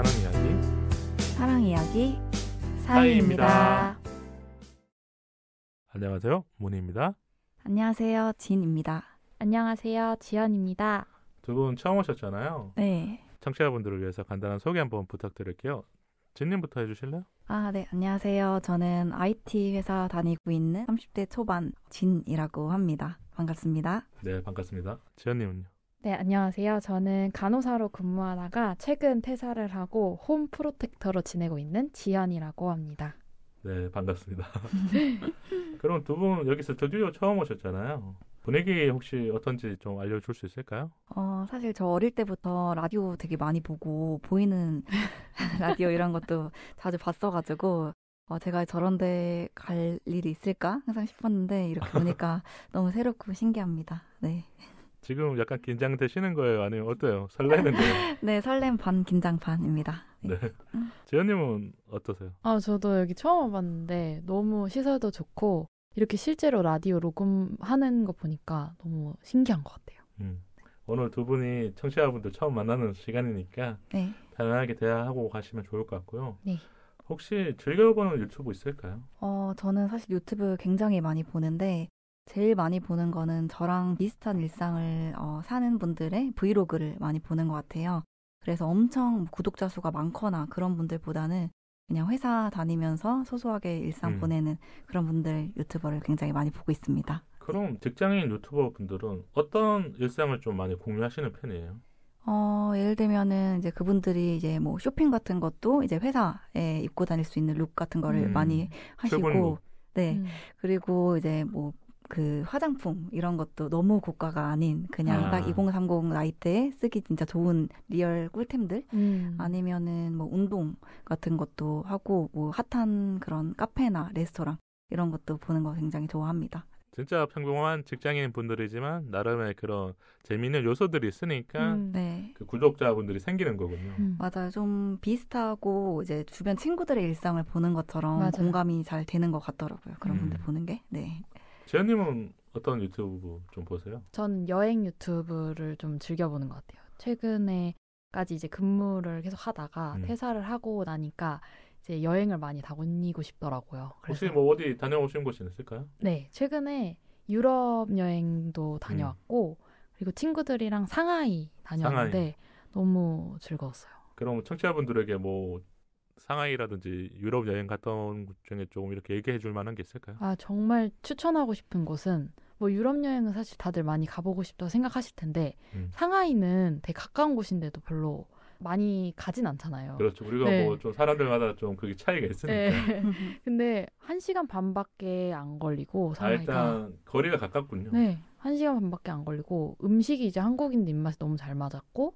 사는 이야기 사랑 이야기 사이입니다. 안녕하세요, 문희입니다. 안녕하세요, 진입니다. 안녕하세요, 지연입니다. 두 분 처음 오셨잖아요. 네. 청취자분들을 위해서 간단한 소개 한번 부탁드릴게요. 진님부터 해주실래요? 네. 안녕하세요. 저는 IT 회사 다니고 있는 30대 초반 진이라고 합니다. 반갑습니다. 네, 반갑습니다. 지연님은요? 네, 안녕하세요. 저는 간호사로 근무하다가 최근 퇴사를 하고 홈 프로텍터로 지내고 있는 지연이라고 합니다. 네, 반갑습니다. 그럼 두 분 여기 스튜디오 처음 오셨잖아요. 분위기 혹시 어떤지 좀 알려줄 수 있을까요? 사실 저 어릴 때부터 라디오 되게 많이 보고 보이는 라디오 이런 것도 자주 봤어가지고 제가 저런 데 갈 일이 있을까 항상 싶었는데 이렇게 보니까 너무 새롭고 신기합니다. 네. 지금 약간 긴장되시는 거예요? 아니면 어때요? 설레는 거예요? 네, 설렘 반 긴장 반입니다. 네. 지연님은 어떠세요? 저도 여기 처음 와봤는데 너무 시설도 좋고 이렇게 실제로 라디오 녹음하는 거 보니까 너무 신기한 것 같아요. 오늘 두 분이 청취자분들 처음 만나는 시간이니까 네. 편안하게 대화하고 가시면 좋을 것 같고요. 네. 혹시 즐겨보는 유튜브 있을까요? 저는 사실 유튜브 굉장히 많이 보는데 제일 많이 보는 거는 저랑 비슷한 일상을 사는 분들의 브이로그를 많이 보는 것 같아요. 그래서 엄청 구독자 수가 많거나 그런 분들보다는 그냥 회사 다니면서 소소하게 일상 보내는 그런 분들 유튜버를 굉장히 많이 보고 있습니다. 그럼 직장인 유튜버 분들은 어떤 일상을 좀 많이 공유하시는 편이에요? 예를 들면은 이제 그분들이 이제 뭐 쇼핑 같은 것도 이제 회사에 입고 다닐 수 있는 룩 같은 거를 많이 하시고, 네. 그리고 이제 뭐 그 화장품 이런 것도 너무 고가가 아닌 그냥 딱 2030 나이대에 쓰기 진짜 좋은 리얼 꿀템들 아니면은 뭐 운동 같은 것도 하고 뭐 핫한 그런 카페나 레스토랑 이런 것도 보는 거 굉장히 좋아합니다. 진짜 평범한 직장인 분들이지만 나름의 그런 재미있는 요소들이 있으니까 네. 그 구독자분들이 생기는 거군요. 맞아요. 좀 비슷하고 이제 주변 친구들의 일상을 보는 것처럼 맞아요. 공감이 잘 되는 것 같더라고요. 그런 분들 보는 게. 네. 지연님은 어떤 유튜브 좀 보세요? 전 여행 유튜브를 좀 즐겨보는 것 같아요. 최근에까지 이제 근무를 계속 하다가 퇴사를 하고 나니까 이제 여행을 많이 다니고 싶더라고요. 혹시 뭐 어디 다녀오신 곳이 있을까요? 네, 최근에 유럽 여행도 다녀왔고 그리고 친구들이랑 상하이 다녀왔는데 너무 즐거웠어요. 그럼 청취자분들에게 뭐 상하이라든지 유럽 여행 갔다 온 곳 중에 조금 이렇게 얘기해 줄 만한 게 있을까요? 정말 추천하고 싶은 곳은 뭐 유럽 여행은 사실 다들 많이 가보고 싶다고 생각하실 텐데 상하이는 되게 가까운 곳인데도 별로 많이 가진 않잖아요. 그렇죠. 우리가 뭐 좀 사람들마다 좀 그게 차이가 있으니까. 네. 근데 1시간 반밖에 안 걸리고 상하이가 일단 거리가 가깝군요. 네. 1시간 반밖에 안 걸리고 음식이 이제 한국인들 입맛에 너무 잘 맞았고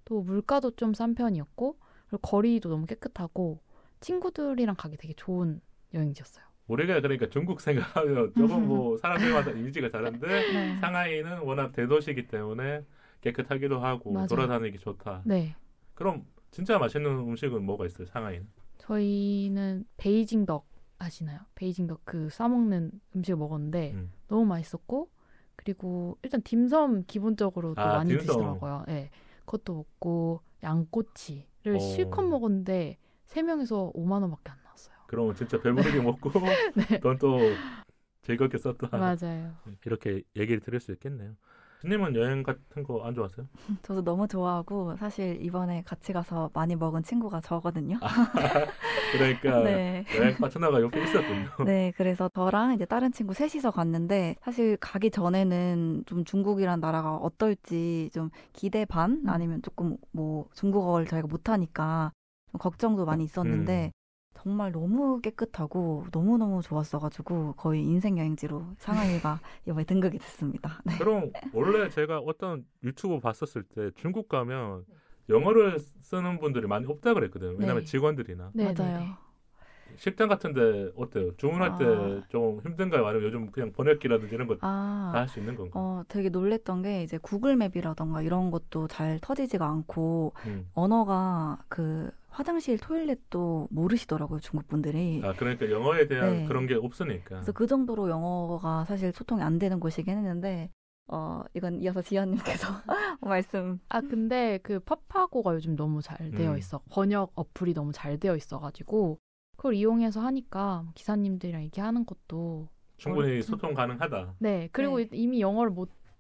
또 물가도 좀 싼 편이었고 그리고 거리도 너무 깨끗하고 친구들이랑 가기 되게 좋은 여행지였어요. 우리가 그러니까 중국 생각하면 조금 뭐 사람들마다 이미지가 다른데 네. 상하이는 워낙 대도시이기 때문에 깨끗하기도 하고 맞아요. 돌아다니기 좋다. 네. 그럼 진짜 맛있는 음식은 뭐가 있어요? 상하이는? 저희는 베이징덕 아시나요? 베이징덕 그 싸먹는 음식을 먹었는데 너무 맛있었고 그리고 일단 딤섬 기본적으로 또 많이 딤섬. 드시더라고요. 네. 그것도 먹고 양꼬치를 실컷 먹었는데 3명에서 5만 원밖에 안 나왔어요. 그러면 진짜 배부르게 먹고 네. 돈 또 즐겁게 썼다. 맞아요. 이렇게 얘기를 드릴 수 있겠네요. 스님은 여행 같은 거 안 좋아하세요? 저도 너무 좋아하고 사실 이번에 같이 가서 많이 먹은 친구가 저거든요. 그러니까 네. 여행 파트너가 옆에 있었군요. 네, 그래서 저랑 이제 다른 친구 셋이서 갔는데 사실 가기 전에는 좀 중국이란 나라가 어떨지 좀 기대 반 아니면 조금 뭐 중국어를 저희가 못하니까 좀 걱정도 많이 있었는데 정말 너무 깨끗하고 너무너무 좋았어가지고 거의 인생 여행지로 상하이가 이번에 등극이 됐습니다. 네. 그럼 원래 제가 어떤 유튜브 봤었을 때 중국 가면 영어를 쓰는 분들이 많이 없다 그랬거든요. 왜냐면 네. 직원들이나. 네, 맞아요. 네, 네. 식당 같은데 어때요? 주문할 때 좀 힘든가요? 아니면 요즘 그냥 번역기라든지 이런 거 다 할 수 있는 건가요? 되게 놀랬던 게 이제 구글 맵이라던가 이런 것도 잘 터지지가 않고 언어가 그 화장실 토일렛도 모르시더라고요, 중국 분들이. 그러니까 영어에 대한 네. 그런 게 없으니까. 그래서 그 정도로 영어가 사실 소통이 안 되는 곳이긴 했는데 이건 이어서 지연님께서 말씀. 근데 그 파파고가 요즘 너무 잘 되어 있어. 번역 어플이 너무 잘 되어 있어가지고 그걸 이용해서 하니까 기사님들이랑 얘기하는 것도 충분히 소통 가능하다. 네. 그리고 이미 영어를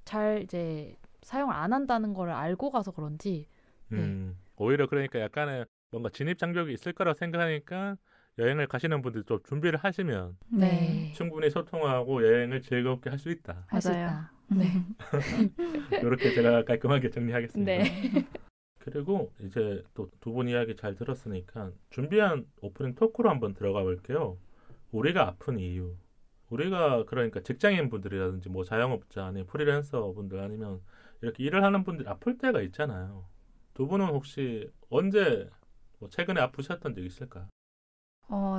잘 이제 사용을 안 한다는 걸 알고 가서 그런지. 오히려 그러니까 약간의 뭔가 진입 장벽이 있을 거라고 생각하니까 여행을 가시는 분들 좀 준비를 하시면 충분히 소통하고 여행을 즐겁게 할 수 있다. 할 수 있다. 네. 이렇게 제가 깔끔하게 정리하겠습니다. 네. 그리고 이제 또 두 분 이야기 잘 들었으니까 준비한 오프닝 토크로 한번 들어가 볼게요. 우리가 아픈 이유. 우리가 그러니까 직장인 분들이라든지 뭐 자영업자 아니면 프리랜서 분들 아니면 이렇게 일을 하는 분들이 아플 때가 있잖아요. 두 분은 혹시 언제 뭐 최근에 아프셨던 적 있을까요?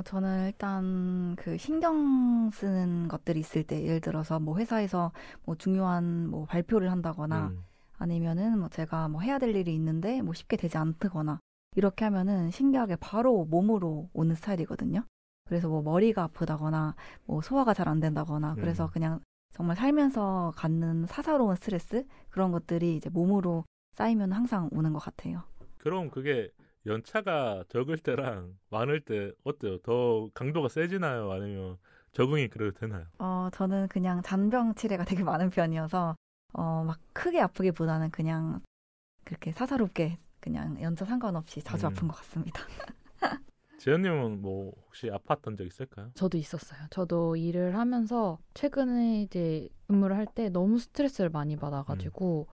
저는 일단 그 신경 쓰는 것들이 있을 때, 예를 들어서 뭐 회사에서 뭐 중요한 뭐 발표를 한다거나 아니면은 뭐 제가 뭐 해야 될 일이 있는데 뭐 쉽게 되지 않거나 이렇게 하면은 신기하게 바로 몸으로 오는 스타일이거든요. 그래서 뭐 머리가 아프다거나 뭐 소화가 잘 안 된다거나 그래서 그냥 정말 살면서 갖는 사사로운 스트레스 그런 것들이 이제 몸으로 쌓이면 항상 오는 것 같아요. 그럼 그게 연차가 적을 때랑 많을 때 어때요? 더 강도가 세지나요? 아니면 적응이 그래도 되나요? 저는 그냥 잔병 치레가 되게 많은 편이어서 막 크게 아프기보다는 그냥 그렇게 사사롭게 그냥 연차 상관없이 자주 아픈 것 같습니다. 지연님은 뭐 혹시 아팠던 적 있을까요? 저도 있었어요. 저도 일을 하면서 최근에 이제 근무를 할 때 너무 스트레스를 많이 받아가지고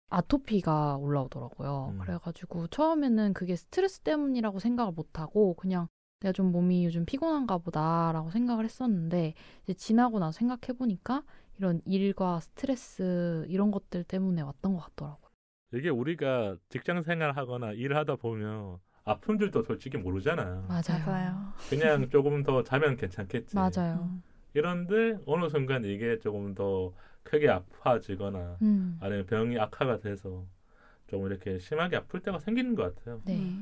아토피가 올라오더라고요. 그래가지고 처음에는 그게 스트레스 때문이라고 생각을 못하고 그냥 내가 좀 몸이 요즘 피곤한가 보다라고 생각을 했었는데 이제 지나고 나서 생각해보니까 이런 일과 스트레스 이런 것들 때문에 왔던 것 같더라고요. 이게 우리가 직장 생활하거나 일을 하다 보면 아픈 줄도 솔직히 모르잖아요. 맞아요. 그냥 조금 더 자면 괜찮겠지. 맞아요. 이런데 어느 순간 이게 조금 더 크게 아파지거나 아니면 병이 악화가 돼서 좀 이렇게 심하게 아플 때가 생기는 것 같아요. 네.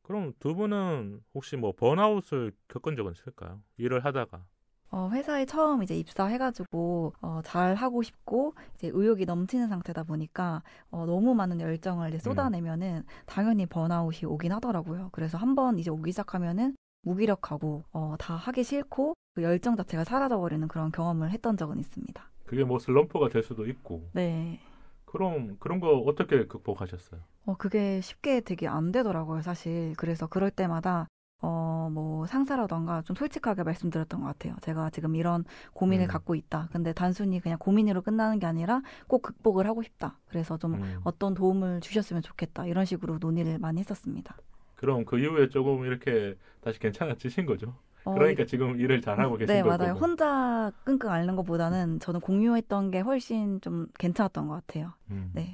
그럼 두 분은 혹시 뭐 번아웃을 겪은 적은 있을까요? 일을 하다가. 회사에 처음 이제 입사해가지고 잘 하고 싶고 이제 의욕이 넘치는 상태다 보니까 너무 많은 열정을 이제 쏟아내면은 당연히 번아웃이 오긴 하더라고요. 그래서 한번 이제 오기 시작하면은 무기력하고 다 하기 싫고 그 열정 자체가 사라져버리는 그런 경험을 했던 적은 있습니다. 그게 뭐 슬럼프가 될 수도 있고. 네. 그럼 그런 거 어떻게 극복하셨어요? 그게 쉽게 되게 안 되더라고요, 사실. 그래서 그럴 때마다 뭐 상사라던가 좀 솔직하게 말씀드렸던 것 같아요. 제가 지금 이런 고민을 갖고 있다. 근데 단순히 그냥 고민으로 끝나는 게 아니라 꼭 극복을 하고 싶다. 그래서 좀 어떤 도움을 주셨으면 좋겠다. 이런 식으로 논의를 많이 했었습니다. 그럼 그 이후에 조금 이렇게 다시 괜찮아지신 거죠? 그러니까 지금 일을 잘하고 계신 네, 거고. 맞아요. 혼자 끙끙 앓는 것보다는 저는 공유했던 게 훨씬 좀 괜찮았던 것 같아요. 네.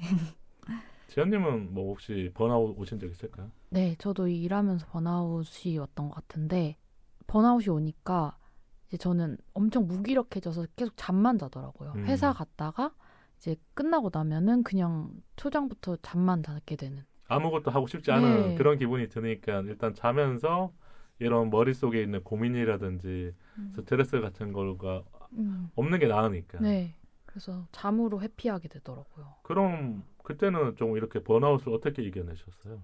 지연님은 뭐 혹시 번아웃 오신 적 있을까요? 네, 저도 일하면서 번아웃이 왔던 것 같은데 번아웃이 오니까 이제 저는 엄청 무기력해져서 계속 잠만 자더라고요. 회사 갔다가 이제 끝나고 나면은 그냥 초장부터 잠만 자게 되는. 아무것도 하고 싶지 않은 그런 기분이 드니까 일단 자면서 이런 머릿속에 있는 고민이라든지 스트레스 같은 거가 없는 게 나으니까. 네. 그래서 잠으로 회피하게 되더라고요. 그럼 그때는 좀 이렇게 번아웃을 어떻게 이겨내셨어요?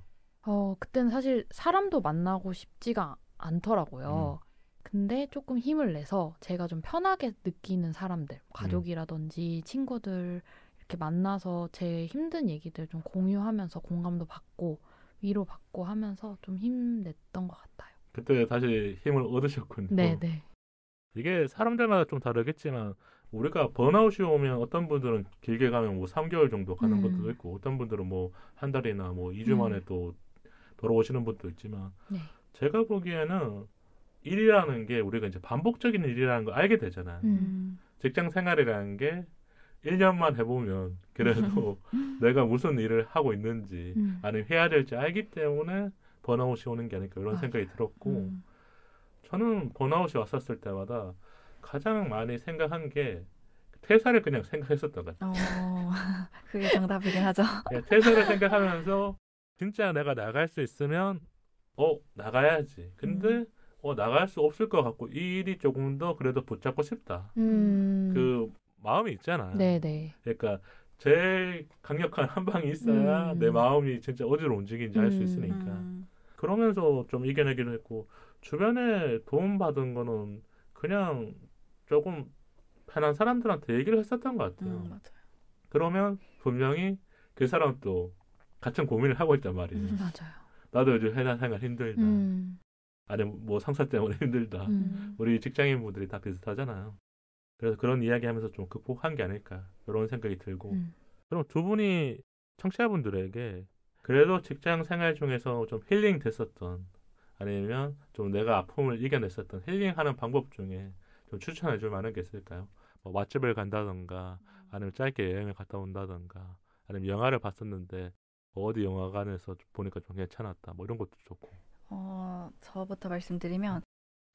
그때는 사실 사람도 만나고 싶지가 않더라고요. 근데 조금 힘을 내서 제가 좀 편하게 느끼는 사람들, 가족이라든지 친구들 이렇게 만나서 제 힘든 얘기들 좀 공유하면서 공감도 받고 위로받고 하면서 좀 힘냈던 것 같아요. 그때 다시 힘을 얻으셨군요. 네네. 이게 사람들마다 좀 다르겠지만 우리가 번아웃이 오면 어떤 분들은 길게 가면 뭐 3개월 정도 가는 분들도 있고 어떤 분들은 뭐 한 달이나 뭐 2주 만에 또 돌아오시는 분도 있지만 제가 보기에는 일이라는 게 우리가 이제 반복적인 일이라는 걸 알게 되잖아요. 직장 생활이라는 게 1년만 해보면 그래도 내가 무슨 일을 하고 있는지 아니면 해야 될지 알기 때문에 번아웃이 오는 게 아닐까 이런 생각이 들었고 저는 번아웃이 왔었을 때마다 가장 많이 생각한 게 퇴사를 그냥 생각했었던 것 같아요. 그게 정답이긴 하죠. 퇴사를 생각하면서 진짜 내가 나갈 수 있으면 나가야지. 근데 나갈 수 없을 것 같고 이 일이 조금 더 그래도 붙잡고 싶다. 그 마음이 있잖아요. 네네. 그러니까 제일 강력한 한 방이 있어야 내 마음이 진짜 어디로 움직이는지 알 수 있으니까. 그러면서 좀 이겨내기도 했고 주변에 도움받은 거는 그냥 조금 편한 사람들한테 얘기를 했었던 것 같아요. 맞아요. 그러면 분명히 그 사람도 같은 고민을 하고 있단 말이에요. 맞아요. 나도 요즘 회사 생활 힘들다. 아니면 뭐 상사 때문에 힘들다. 우리 직장인분들이 다 비슷하잖아요. 그래서 그런 이야기하면서 좀 극복한 게 아닐까 이런 생각이 들고. 그럼 두 분이 청취자분들에게 그래도 직장 생활 중에서 좀 힐링 됐었던 아니면 좀 내가 아픔을 이겨냈었던 힐링하는 방법 중에 좀 추천해 줄 만한 게 있을까요? 뭐 맛집을 간다던가 아니면 짧게 여행을 갔다 온다던가 아니면 영화를 봤었는데 뭐 어디 영화관에서 보니까 좀 괜찮았다 뭐 이런 것도 좋고. 저부터 말씀드리면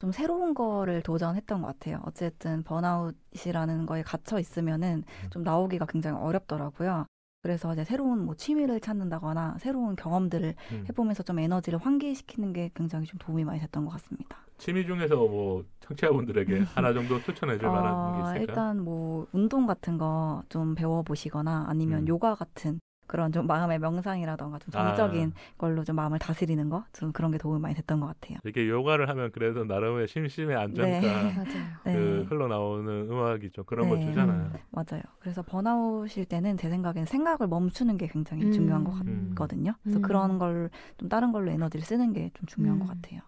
좀 새로운 거를 도전했던 것 같아요. 어쨌든 번아웃이라는 거에 갇혀 있으면은 좀 나오기가 굉장히 어렵더라고요. 그래서 이제 새로운 뭐 취미를 찾는다거나 새로운 경험들을 해보면서 좀 에너지를 환기시키는 게 굉장히 좀 도움이 많이 됐던 것 같습니다. 취미 중에서 뭐 청취자분들에게 하나 정도 추천해줄 만한 게 있을까요? 일단 뭐 운동 같은 거 좀 배워보시거나 아니면 요가 같은 그런 좀 마음의 명상이라던가 좀 정적인 걸로 좀 마음을 다스리는 거 좀 그런 게 도움이 많이 됐던 것 같아요. 이게 요가를 하면 그래도 나름의 심심의 안정감 그 흘러나오는 음악이 좀 그런 걸 주잖아요. 맞아요. 그래서 번아웃일 때는 제 생각에는 생각을 멈추는 게 굉장히 중요한 것 같거든요. 그래서 그런 걸 좀 다른 걸로 에너지를 쓰는 게 좀 중요한 것 같아요.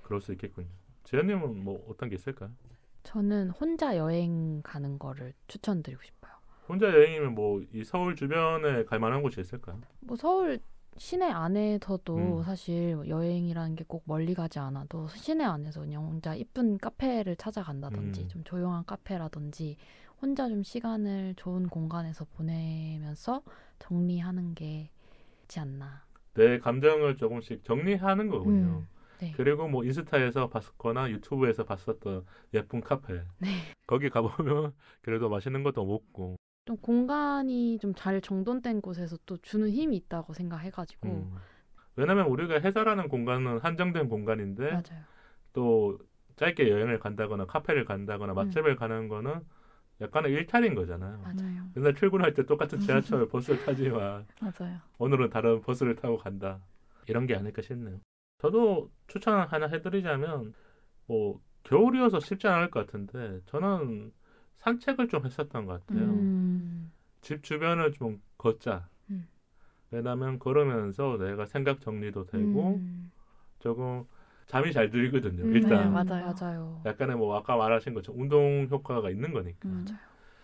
그럴 수 있겠군요. 지연님은 뭐 어떤 게 있을까요? 저는 혼자 여행 가는 거를 추천드리고 싶어요. 혼자 여행이면 뭐 이 서울 주변에 갈 만한 곳이 있을까요? 뭐 서울 시내 안에서도 사실 여행이라는 게 꼭 멀리 가지 않아도 시내 안에서 그냥 혼자 이쁜 카페를 찾아간다든지 좀 조용한 카페라든지 혼자 좀 시간을 좋은 공간에서 보내면서 정리하는 게 있지 않나. 내 감정을 조금씩 정리하는 거군요. 네. 그리고 뭐 인스타에서 봤거나 유튜브에서 봤었던 예쁜 카페 거기 가보면 그래도 맛있는 것도 먹고 좀 공간이 좀 잘 정돈된 곳에서 또 주는 힘이 있다고 생각해가지고 왜냐면 우리가 회사라는 공간은 한정된 공간인데 맞아요. 또 짧게 여행을 간다거나 카페를 간다거나 맛집을 가는 거는 약간의 일탈인 거잖아요. 맞아요. 맨날 출근할 때 똑같은 지하철 버스를 타지만 맞아요. 오늘은 다른 버스를 타고 간다. 이런 게 아닐까 싶네요. 저도 추천 하나 해드리자면 뭐 겨울이어서 쉽지 않을 것 같은데 저는 산책을 좀 했었던 것 같아요. 집 주변을 좀 걷자. 왜냐하면 걸으면서 내가 생각 정리도 되고 조금 잠이 잘 들거든요. 일단 맞아요. 약간의 뭐 아까 말하신 것처럼 운동 효과가 있는 거니까. 맞아요.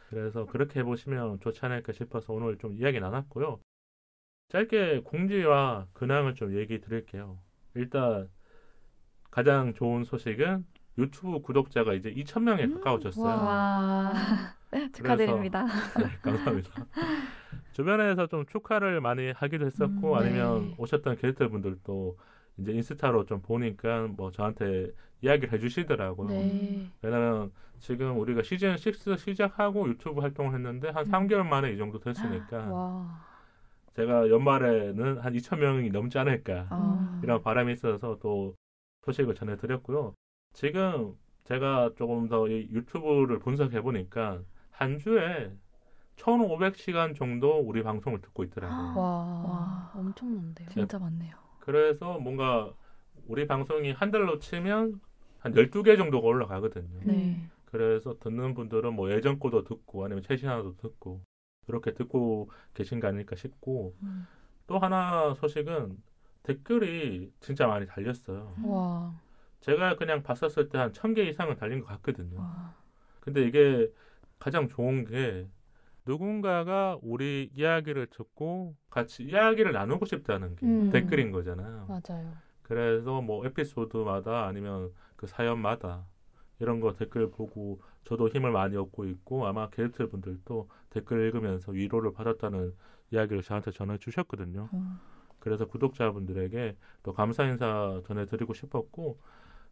그래서 그렇게 해보시면 좋지 않을까 싶어서 오늘 좀 이야기 나눴고요. 짧게 공지와 근황을 좀 얘기 드릴게요. 일단 가장 좋은 소식은 유튜브 구독자가 이제 2,000명에 가까워졌어요. 와. 축하드립니다. 네, 감사합니다. 주변에서 좀 축하를 많이 하기도 했었고 아니면 오셨던 게스트분들도 이제 인스타로 좀 보니까 뭐 저한테 이야기를 해주시더라고요. 왜냐면 지금 우리가 시즌 6 시작하고 유튜브 활동을 했는데 한 3개월 만에 이 정도 됐으니까 제가 연말에는 한 2,000명이 넘지 않을까 이런 바람이 있어서 또 소식을 전해드렸고요. 지금 제가 조금 더 이 유튜브를 분석해 보니까 한 주에 1,500시간 정도 우리 방송을 듣고 있더라고요. 와, 엄청난데요. 진짜 많네요. 그래서 뭔가 우리 방송이 한 달로 치면 한 12개 정도가 올라가거든요. 그래서 듣는 분들은 뭐 예전 거도 듣고 아니면 최신화도 듣고 그렇게 듣고 계신 게 아닐까 싶고 또 하나 소식은 댓글이 진짜 많이 달렸어요. 와. 제가 그냥 봤었을 때 한 1,000개 이상은 달린 것 같거든요. 근데 이게 가장 좋은 게 누군가가 우리 이야기를 듣고 같이 이야기를 나누고 싶다는 게 댓글인 거잖아요. 맞아요. 그래서 뭐 에피소드마다 아니면 그 사연마다 이런 거 댓글 보고 저도 힘을 많이 얻고 있고 아마 게스트 분들도 댓글 읽으면서 위로를 받았다는 이야기를 저한테 전해주셨거든요. 그래서 구독자분들에게 또 감사 인사 전해드리고 싶었고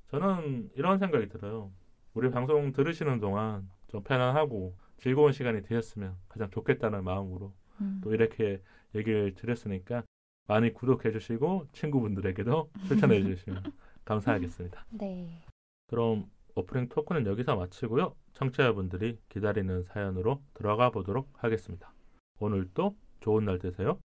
저는 이런 생각이 들어요. 우리 방송 들으시는 동안 좀 편안하고 즐거운 시간이 되었으면 가장 좋겠다는 마음으로 또 이렇게 얘기를 드렸으니까 많이 구독해 주시고 친구분들에게도 추천해 주시면 감사하겠습니다. 네. 그럼 오프닝 토크는 여기서 마치고요. 청취자분들이 기다리는 사연으로 들어가 보도록 하겠습니다. 오늘도 좋은 날 되세요.